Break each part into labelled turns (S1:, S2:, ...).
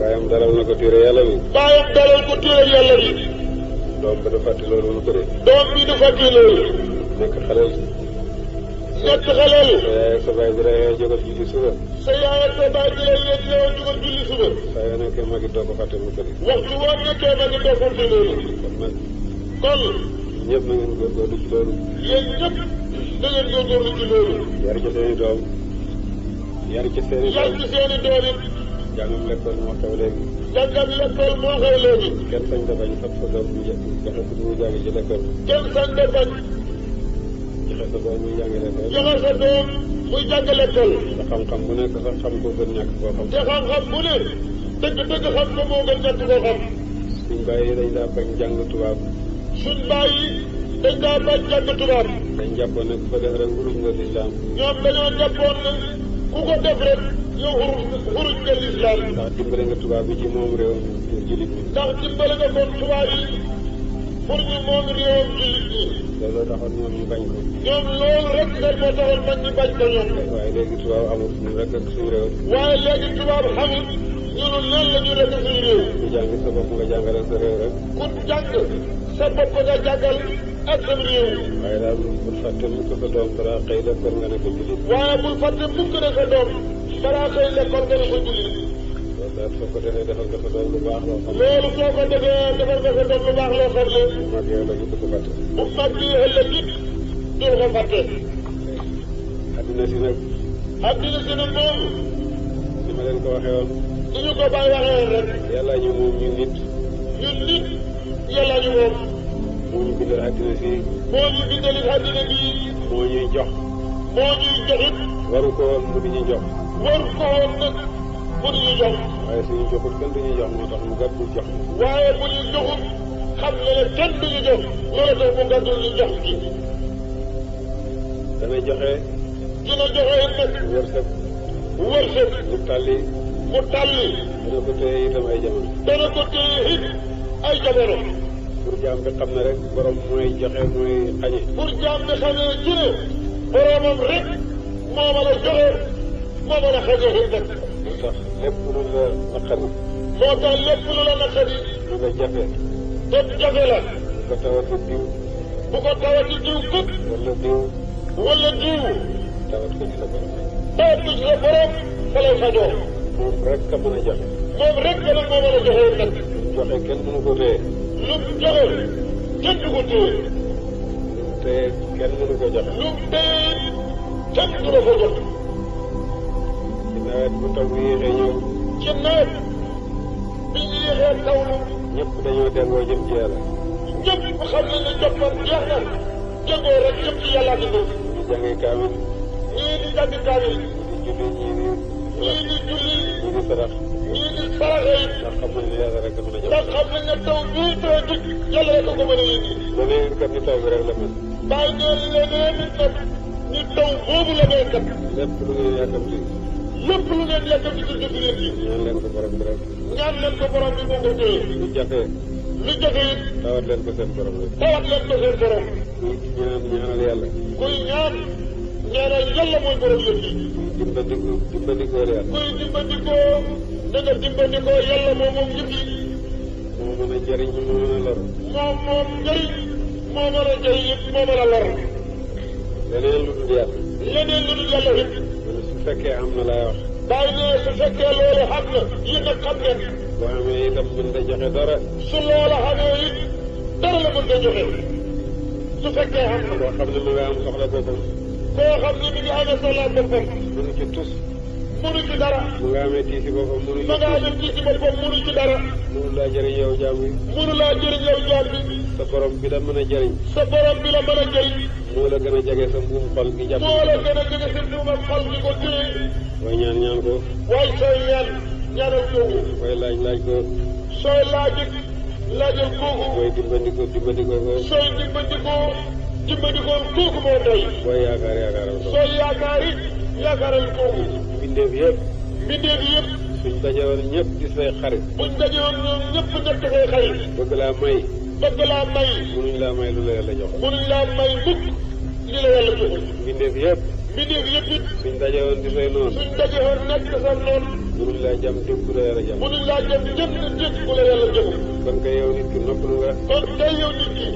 S1: baayam dalal na ko téere yàlla bi.
S2: baayam dalal ko téere yàlla bi.
S1: doom bi du fàtte loolu mu bëri.
S2: doom bi du fàtte loolu.
S1: nekk xaleel.
S2: nekk xaleel.
S1: sa yaay ak sa baay di la jógal julli suba.
S2: sa yaay ak sa baay di la jógal julli suba.
S1: saa yoo nekkee magi doo ko fàtte mu bëri.
S2: waxtu woo nekkee magi doo ko fàtte loolu.
S1: kon nag.
S2: kon.
S1: ñëpp na ngeen góorgóorlu ci loolu.
S2: yéen ñëpp da ngeen góorgóorlu ci loolu.
S1: yar ci seen i doom. yar ci seen i doom.
S2: yar ci seen i doom it.
S1: jàngam lekkool moo xew léegi.
S2: jàngam lekkool moo xew léegi.
S1: kenn sañ da bañ fab sa doom mu joxe ko muy jàngi ci lekkool.
S2: kenn sañ da bañ.
S1: joxe sa doom muy jàngi lekkool.
S2: joxe sa doom muy jàngi lekkool.
S1: te xam-xam bu nekk sax xam ko gën ñàkk koo xam.
S2: te xam-xam bu ne dëgg xam ko moo gën ñàkk koo xam.
S1: suñ bàyyi dañ daa bañ jàng tubaab.
S2: suñ bàyyi dañ daa bañ jàng tubaab.
S1: dañ jàppoon ne ku ko def rek wuruj nga lislaam.
S2: ñoom dañoo jàppoon ne ku ko def rek yow wuruj nga lislaam.
S1: ndax dimbale nga tubaab bi ci moom réew jullit ñi.
S2: ndax dimbale nga kon tubaab yi pour ñu moom réewam jullit ñi.
S1: loolu taxoon ñoom ñu bañ ko.
S2: ñoom loolu rek nga moo taxoon man ñu bañ ko ñoom.
S1: waaye léegi tubaab amul ñun rek ak suñu réew.
S2: waaye léegi tubaab xamul ñun lan la ñu rek suñu réew.
S1: ku jàng sa bopp nga jàngale sa réew rek.
S2: ku jàng sa bopp nga jàngal ak sa réew.
S1: waaye daal bul fàtte mukk sa doom balaa xëy lekkool nga ne ko jullit.
S2: waaye bul fàtte mukk ne sa doom balaa xëy lekkool nga ne ko jullit.
S1: loolu daal soo ko defee defal nga sa doom lu baax loo xam.
S2: loolu soo ko defee defal nga sa doom lu baax loo xam ne.
S1: bu mag yow la ñu ko fàtte.
S2: bu mag yi ëllëg it doo ko fàtte.
S1: addina si nag.
S2: addina si nag moom.
S1: ni ma leen ko waxee woon.
S2: ni ñu ko bàyyi waxee woon rek.
S1: yàlla ñu moom ñu nit.
S2: ñun nit yàlla ñu moom.
S1: moo ñu bindal addina si.
S2: moo ñu bindalit addina bii.
S1: moo ñuy jox.
S2: moo ñuy joxit.
S1: waru ko woon mu di ñu jox.
S2: waru ko woon nag mu di ñu jox.
S1: waaye suñu joxut kenn du ñu jox moo tax mu gàddu jox.
S2: waaye bu ñu joxut xam ne ne kenn du ñu jox loolu tax mu gàddu ñu jox gi.
S1: dana joxe.
S2: dina joxe nag.
S1: wërsëg.
S2: wërsëg.
S1: mu tàlli.
S2: mu tàlli.
S1: dana ko téye itam ay jamono.
S2: dana ko téye it ay jamono.
S1: pour jaam bi xam ne rek borom mooy joxe mooy xañe.
S2: pour jaam bi xamee ci ne boromam rek moo mën a joxe moo mën a xañe it nag.
S1: moo tax lépp lu la naqari.
S2: moo tax lépp lu la naqari.
S1: lu la jafe.
S2: te jafe la.
S1: bu ko tawati diw.
S2: bu ko tawati diw kët.
S1: wala diw.
S2: wala diw.
S1: tawat ko ci sa borom.
S2: tawat ko ci sa borom fa lay fajoo.
S1: moom rek ka mën a joxe.
S2: moom rek ka nag moo mën a joxe nag.
S1: joxe kenn mënu ko téye.
S2: lu mu joxe kenn du ko téye.
S1: lu mu téye kenn mënu ko joxe.
S2: lu mu téye kenn du la ko jot.
S1: ci nawet bu taw bi yéexee ñëw.
S2: ci nawet bi ñu yéexee tawlu.
S1: ñëpp dañoo delloo jëm ci yàlla.
S2: ñëpp xam nañ ne joppoon jeex na. jëngoo rek jëm ci yàlla di dugg.
S1: ñu jàngi kaamil.
S2: ñii di jàng kaamil.
S1: ñii di julli
S2: ñii di julli.
S1: ñii di sarax.
S2: ñii di saraxe it.
S1: ndax xam nañ ne yàlla rek a mën a joxe.
S2: ndax xam nañ ne taw bii taw a dikk yàlla rek a ko mën a yëngi.
S1: leneen kat ni taw bi rek la mel.
S2: bàyyi ngeen leneen nit nag ñu taw boobu la may kat.
S1: lépp lu ngeen yàkkamti.
S2: lépp lu ngeen yàkkamti ci jëf leen ji.
S1: ñaan leen ko borom bi rek.
S2: ñaan leen ko borom bi moo ko téye.
S1: lu jafe.
S2: lu jafe it.
S1: tawat leen ko seen borom rek.
S2: tawat leen ko seen borom.
S1: kuy ñaanal yàlla.
S2: kuy ñaanal yàlla mooy borom yëf yi.
S1: dimbandikoo yàlla.
S2: kuy dimbandikoo da nga dimbandikoo yàlla moom yëf yi.
S1: moo mën a jëriñ moo mën a lor.
S2: moom njëriñ moo mën a jëriñ it moo mën a lor.
S1: leneen lu dul yàlla.
S2: leneen lu dul yàlla it.
S1: su fekkee am na laay wax.
S2: bàyyi ne su fekkee loolu xam na yéen nag xam ngeen.
S1: boo xamee itam mën da joxe dara.
S2: su loola xamee it dara la mën da joxe. su fekkee xam na.
S1: koo xam ne mu nga am soxla boppam.
S2: koo xam ne mi ngi amee soxla boppam.
S1: mënu ci tus.
S2: mënu ci dara.
S1: mu nga amee tiisi boppam mënu ci.
S2: ma nga amee tiisi boppam mënu ci dara.
S1: mënu laa jëriñ yow jaam bi.
S2: mënu laa jëriñ yow jaam bi.
S1: sa borom bi la mën a jëriñ.
S2: sa borom bi la mën a jëriñ.
S1: moo la gën a jege sa mbuum xol gi jàpp.
S2: moo la gën a jege sa mbuum ak xol gi ko téye.
S1: waaye ñaan ko.
S2: waaye sooy ñaanal kooku.
S1: waaye laaj ko.
S2: sooy laajal kooku.
S1: waaye dimbandikoo ko.
S2: sooy dimbandikoo kooku moo doy.
S1: booy yaakaaral ko.
S2: sooy yaakaaral kooku.
S1: mbindeef yëpp.
S2: suñ
S1: dajewoon ñëpp di say xarit.
S2: buñ dajewoon ñoom ñëpp nekk say xarit.
S1: bëgg laa may.
S2: mënuñ
S1: laa may lu la yàlla jox.
S2: mënuñ laa may mukk li la yàlla joxul.
S1: mbindeef yëpp.
S2: it.
S1: suñ dajewoon di say noonu.
S2: suñ dajewoon nekk sa noonu.
S1: mënuñ laa jam dégg ku la yàlla jam.
S2: mënuñ laa jam jëm dégg ku la yàlla jëm.
S1: kon kay yow nit ki noppalu nga.
S2: kon kay yow nit ki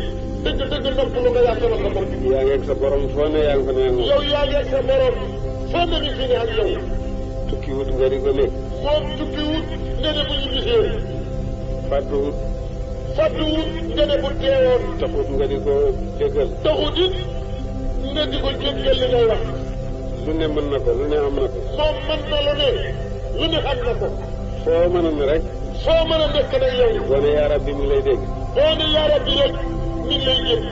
S2: dëgg noppalu nga yàqal sa bopp.
S1: yaa ngi ak sa borom foo ne yaa ngi fa ne ak moom.
S2: yow yaa ngi ak sa borom foo ne ni fi ne ak yow.
S1: tukki wut nga di ko nekk.
S2: moom tukki wut nga ne bu ñu gisee.
S1: fàttu wut
S2: nga ne bu teewoon.
S1: taxut nga di ko déggal.
S2: taxut it nga di ko déggal li ngay wax.
S1: lu ne mën na ko lu ne am na ko.
S2: moom mën na lu ne am na ko.
S1: foo mën a ne rek.
S2: foo mën a nekk nag yow.
S1: boo ne yaa rabbi mi lay dégg.
S2: boo ne yaa rabbi rek mi ngi lay dégg.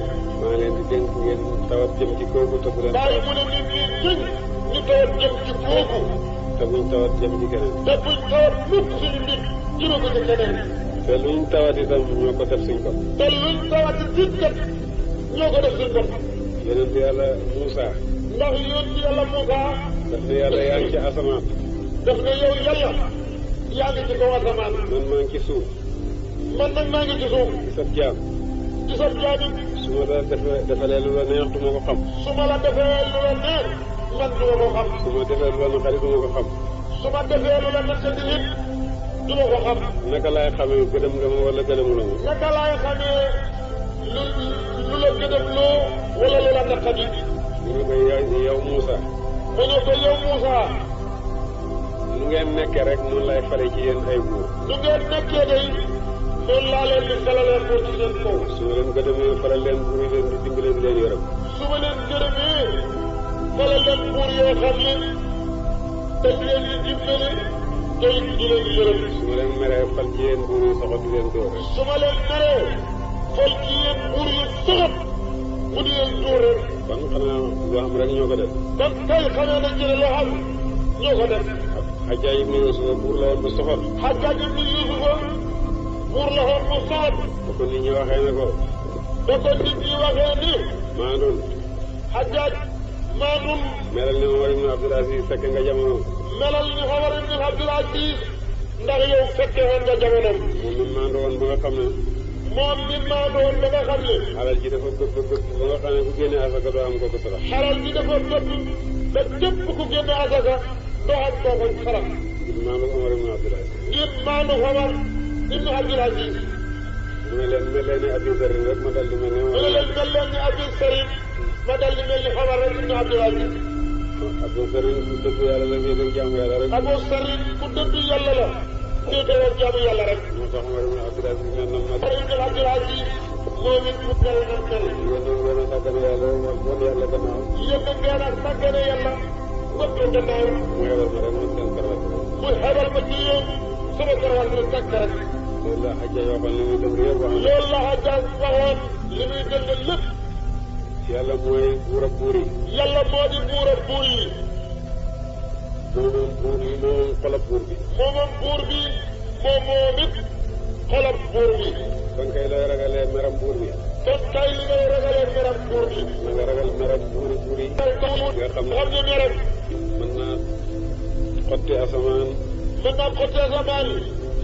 S1: maa leen di dénk ngeen tawat jëm ci kooku te bu leen
S2: bàyyi mu ne nit ñi jëñ ñu tawat jëm ci kooku.
S1: te buñ tawat jëm ci keneen.
S2: te buñ tawat mukk suñu nit jëme ko ci keneen.
S1: te luñ tawat itam ñoo ko def suñ bopp.
S2: te luñ tawat it kat ñoo ko def suñ bopp.
S1: yonent yàlla Moussa.
S2: ndax yonent yàlla Moussa.
S1: daf ne yàlla yaa ngi ci asamaan.
S2: daf ne yow yàlla yaa ngi ci kaw asamaan.
S1: man maa ngi ci suuf.
S2: man nag maa ngi ci suuf.
S1: ci sab jaam.
S2: ci sab jaam.
S1: su ma la defalee lu la neex du ma ko xam.
S2: su ma la defee lu la neex man du ma ko xam.
S1: su ma defee lu la naqari du ma ko xam.
S2: su ma defee lu la naqari it du ma ko xam.
S1: naka laay xamee gëdëm nga ma wala gëdëmu la ma.
S2: naka laay xamee lu la gëdëm loo wala lu la naqari.
S1: mu ne ko yow Moussa.
S2: mu ne ko yow Moussa.
S1: lu ngeen nekkee rek noonu lay fare ci yéen ay buur.
S2: lu ngeen nekkee day noonu laa leen di falalee ko ci seen kaw.
S1: su ma leen gëdëmee faral leen buur yi leen di dimbale di leen yërëm.
S2: su ma leen gërëmee falal leen buur yoo xam ne dañ leen di dimbale te it di leen yërëm.
S1: su ma leen meree fal ci yéen buur yi soxot di leen dóor.
S2: su ma leen meree fal ci yéen buur yi soxot mu di leen dóor rek.
S1: kon xanaa loo xam rek ñoo ko def.
S2: kon kay xanaa nañ ci ne loo xam ñoo ko def.
S1: Hajjaaj ibn Yuusufa buur la woon bu soxor.
S2: Hajjaaj ibn Yuusufa buur la woon bu soxor.
S1: ba ko nit ñi waxee ne ko.
S2: ba ko nit ñi waxee ni.
S1: maandul.
S2: Hajjaaj maandul.
S1: melal ni Omar ibn Abdul Aziz fekk nga jamono.
S2: melal ni Omar ibn Abdul Aziz ndax yow fekke woon nga jamonoom.
S1: moom mi maandu woon ba nga xam ne.
S2: moom mi maandu woon ba nga xam ne.
S1: alal ji dafa bëgg ba nga xam ne ku génne asaka doo am kooku sarax.
S2: alal ji dafa bëgg ba képp ku génne asaka doo am kooku sarax.
S1: ngir maandu Omar ibn Abdul Aziz.
S2: ngir maandu Omar ibn Abdul Aziz.
S1: mu ne leen mel leen ni Abi Zarin rek ma dal di mel ne.
S2: mu ne leen mel leen ni Abi Zarin ma dal di mel ni Omar rek ibn Abdul Aziz.
S1: Abu Zarin ku dëgg yàlla la fii dëgg jaamu yàlla rek.
S2: Abu Zarin ku dëgg yàlla la. fii dëgg jaamu yàlla rek.
S1: moo tax Omar ibn Abdul Aziz mel na ma.
S2: Omar ibn Abdul Aziz moom it mu mel na mel.
S1: yéen a sàggane yàlla wan yàlla gannaaw.
S2: yéen a ngeen a sàggane yàlla wan ko gannaaw.
S1: mu xebal ma rek man seen karawat.
S2: mu xebal ma ci yéen sama karawat la tàkk rek.
S1: loolu la Hajjaaj waxoon li muy dëng yëpp wax na.
S2: loolu la Hajjaaj waxoon li muy dëng lépp.
S1: yàlla mooy buur ak buur yi.
S2: yàlla moo di buur ak buur yi.
S1: moomoom buur yi moomoom xolab buur bi.
S2: moomoom buur bi moomoom it xolab buur bi.
S1: kon kay looy ragalee meram buur bi.
S2: kon kay li ngay ragalee meram buur bi.
S1: na nga ragal meram buuri buur yi. nga xam ne
S2: meram.
S1: mën naa xotti asamaan.
S2: mën naa xotti asamaan.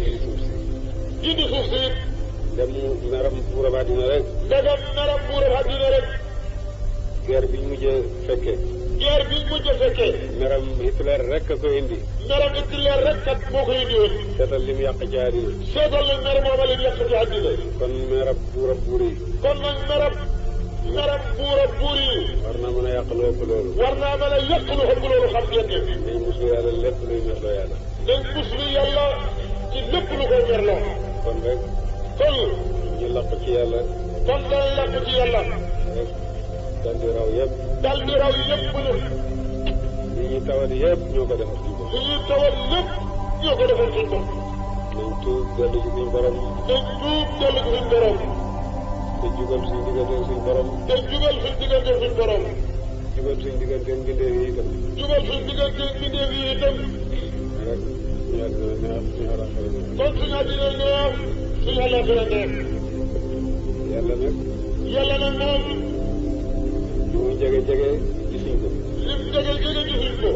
S1: indi suuf si.
S2: indi suuf si.
S1: dem meram buurab àddina rek.
S2: ndegam meram buurab àddina rek.
S1: guerre biñ mujjee fekkee.
S2: guerre biñ mujjee fekkee.
S1: meram Hitler rek a ko indi.
S2: meram Hitler rek kat moo ko indi woon.
S1: seetal lim yàq ci àddina.
S2: seetal nag mer mooma lim yàq ci àddina.
S1: kon merab buurab buur yi.
S2: kon nag meram buurab buur yi.
S1: war naa mën a yàq lu ëpp loolu.
S2: war naa mën a yàq lu ëpp loolu xam ngeen ne.
S1: nañ muslu yàlla lépp luy merloo yàlla.
S2: nañ muslu yàlla ci lépp lu koy merloo.
S1: kon rek.
S2: kon
S1: ñu laq ci yàlla.
S2: kon dañ làq ci yàlla.
S1: rek dal di raw yëpp.
S2: dal di raw yëpp ñu.
S1: li ñuy tawat yëpp ñoo ko defal suñu bopp.
S2: li ñuy tawat lépp ñoo ko defal suñu bopp.
S1: nañ tuub dellu ci suñu borom.
S2: nañ tuub dellu ci suñu borom.
S1: te jugal suñu diggante suñu borom.
S2: te jugal suñu diggante suñu borom.
S1: jugal suñu diggante mbindeef yi itam.
S2: jugal suñu diggante mbindeef yi itam.
S1: rek ñu àddina neex suñu àllaaxira neex.
S2: kon suñu àddina neex suñu àllaaxira neex.
S1: yàlla nag.
S2: yàlla nag moom.
S1: li muy jege jege gisuñ ko.
S2: lim jege jege gisuñ ko.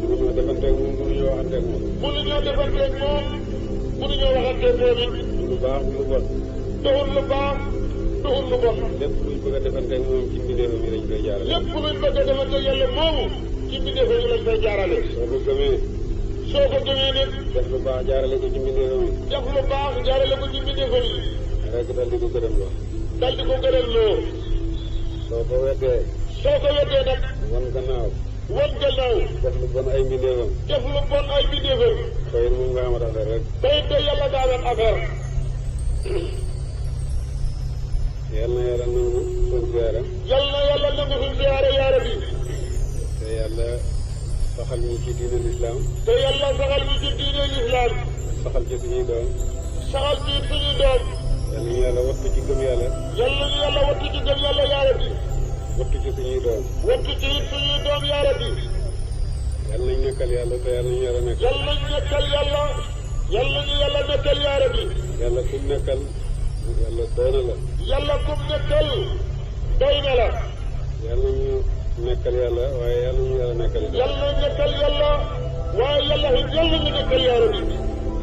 S1: mënuñoo defanteeg moom mënuñoo waxanteeg moom.
S2: mënuñoo defanteeg moom. mënuñoo waxanteeg moom it.
S1: lu baax lu bon.
S2: doxul lu baax doxul lu bon.
S1: lépp luñ bëgg a defanteeg moom ci mbindeefam yi lañ koy jaarale.
S2: lépp luñ bëgg a defanteeg yàlla moomu ci mbindeefam yi lañ koy jaarale.
S1: soo ko gëmee.
S2: soo ko gëmee nag
S1: def lu baax jaarale ko ci mbindeefam yi
S2: def lu baax jaarale ko ci mbindeefam yi
S1: rek dal di ko gërëm loo
S2: dal di ko gërëm loo
S1: soo ko weddee
S2: nag
S1: wan gannaaw
S2: def lu bon ay mbindeefam
S1: xëy na moom nga amat affaire rek
S2: tey de yàlla daa doon affaire
S1: yal na yàlla nangu suñ siyaara
S2: yaara bi
S1: te yàlla saxal ñu ci diine lislaam
S2: te yàlla saxal ñu ci diine lislaam
S1: saxal ci suñuy doom
S2: saxal ci suñuy doom
S1: yal nañu yàlla wattu ci gëm yàlla
S2: wattu ci gëm yàlla yaara bi
S1: wattu ci suñuy doom
S2: wattu ci suñuy doom yaara bi
S1: yal nañ nekkal yàlla te yal nañu yàlla nekkal
S2: yàlla nañu yàlla nekkal yaara bi
S1: yàlla kum nekkal yàlla doy na la
S2: yàlla kum nekkal doy na la
S1: yàlla ñu nekkal yàlla waaye yàlla ñu yàlla nekkal
S2: yàlla nekkal yàlla waaye yàlla ñu nekkal yaara bi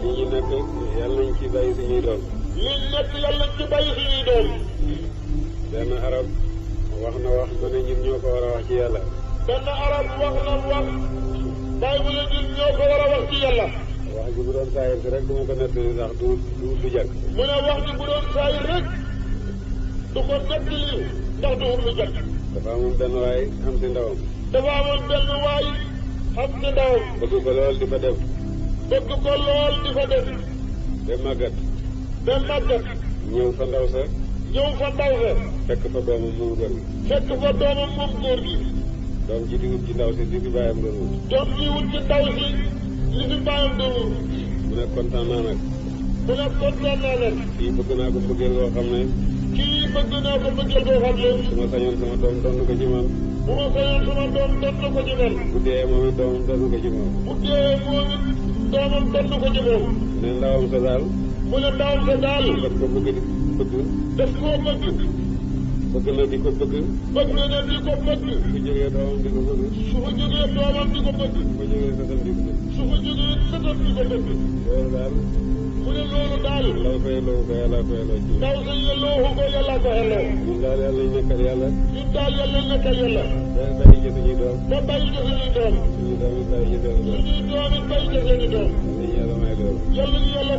S1: li ñu nekk yàlla nañ ci bàyyi suñuy doom
S2: li nekk yàlla nañ ci bàyyi suñuy doom
S1: benn arab wax na wax ba ne ñun ñoo ko war a wax ci yàlla
S2: benn arab wax na wax bàyyi bu la ñun ñoo ko war a wax ci yàlla
S1: wax ji bu doon saayir si rek du ma ko nettali ndax du jàkk
S2: mu ne wax ji bu doon saayir rek du ko nettali ndax du lu jàkk
S1: dafa amoon benn waay am si ndawam
S2: bëgg ko lool di fa def
S1: ba màggat ñëw fa ndaw sa fekk fa doomam moom góor gi doom ji di wut ci ndaw si li fi bàyyam doon wut mu ne kontaan naa nag kii bëgg naa ko bëggeel koo xam ne su ma sañoon sama doom doon ko ci man bu dee moom it doomam doon ko ci moom ne ndawam sa daal daf ko bëgg bëgg na di ko bëgg su jógee doomam di ko bëgg su jógee sëtam di ko bëgg loolu daal
S2: mu ne loolu daal
S1: ndaw ko yelloo ko yàlla ko yelloo ci
S2: ndaw sa yelloo ko yàlla ko yelloo
S1: ñun daal yàlla ñu nekkal yàlla
S2: ba
S1: bàyyi ci suñuy doom
S2: suñuy doom
S1: suñuy doom it bàyyi ci seen doom
S2: bàyyi ci seeni doom
S1: yàlla may loolu
S2: yàlla ñu yàlla